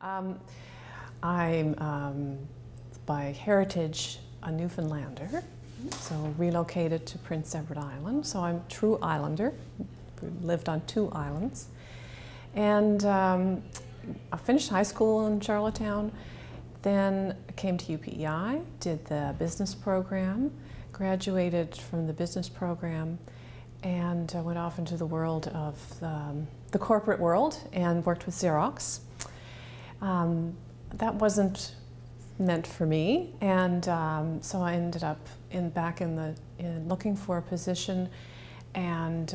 Um, I'm by heritage a Newfoundlander, so relocated to Prince Edward Island. So I'm a true islander, lived on 2 islands. And I finished high school in Charlottetown, then came to UPEI, did the business program, graduated from the business program, and went off into the world of the corporate world and worked with Xerox. That wasn't meant for me, and so I ended up back in looking for a position, and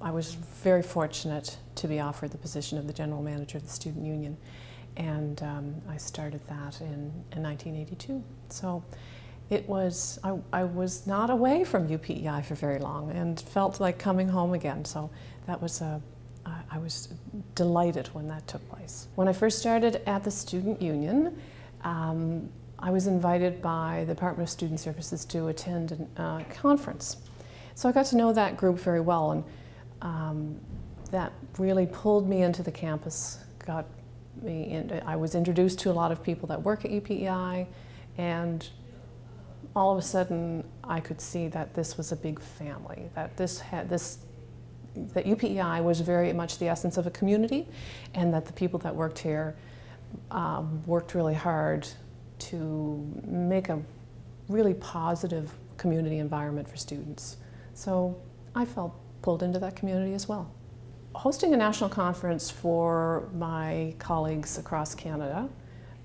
I was very fortunate to be offered the position of the general manager of the student union, and I started that in 1982. So it was, I was not away from UPEI for very long and felt like coming home again. So that was I was delighted when that took place. When I first started at the student union, I was invited by the Department of Student Services to attend a conference. So I got to know that group very well, and that really pulled me into the campus, got me in. I was introduced to a lot of people that work at UPEI, and all of a sudden I could see that this was a big family, that that UPEI was very much the essence of a community, and that the people that worked here worked really hard to make a really positive community environment for students. So I felt pulled into that community as well. Hosting a national conference for my colleagues across Canada,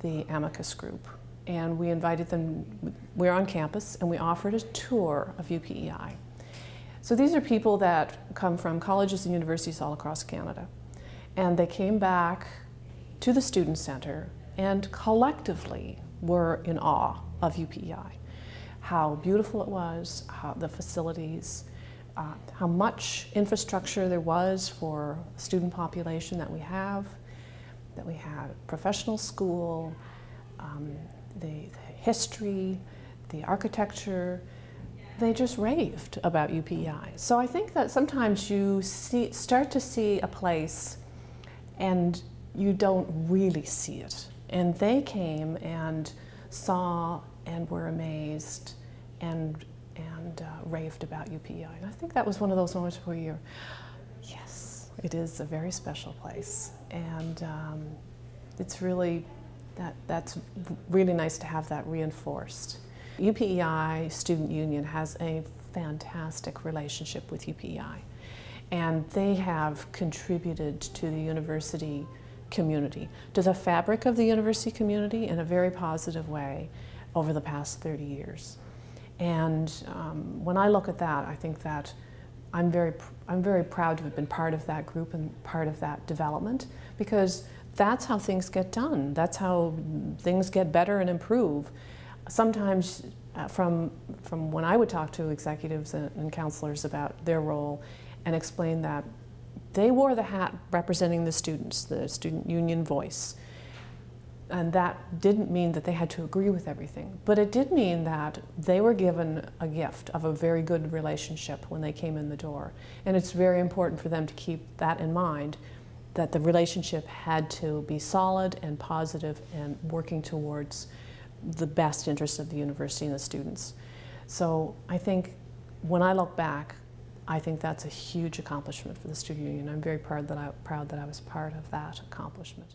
the Amicus Group, and we invited them, we were on campus, and we offered a tour of UPEI. So these are people that come from colleges and universities all across Canada, and they came back to the Student Center and collectively were in awe of UPEI. How beautiful it was, how the facilities, how much infrastructure there was for the student population that we had a professional school, the history, the architecture. They just raved about UPEI. So I think that sometimes you start to see a place and you don't really see it. And they came and saw and were amazed and raved about UPEI. And I think that was one of those moments where you're, yes, it is a very special place. And it's really, that's really nice to have that reinforced. UPEI Student Union has a fantastic relationship with UPEI, and they have contributed to the university community, to the fabric of the university community in a very positive way over the past 30 years. And when I look at that, I think that I'm very proud to have been part of that group and part of that development, because that's how things get done. That's how things get better and improve. Sometimes from when I would talk to executives and counselors about their role and explain that they wore the hat representing the students, the student union voice. And that didn't mean that they had to agree with everything, but it did mean that they were given a gift of a very good relationship when they came in the door. And it's very important for them to keep that in mind, that the relationship had to be solid and positive and working towards the best interests of the university and the students. So I think when I look back, I think that's a huge accomplishment for the student union. I'm very proud that I was part of that accomplishment.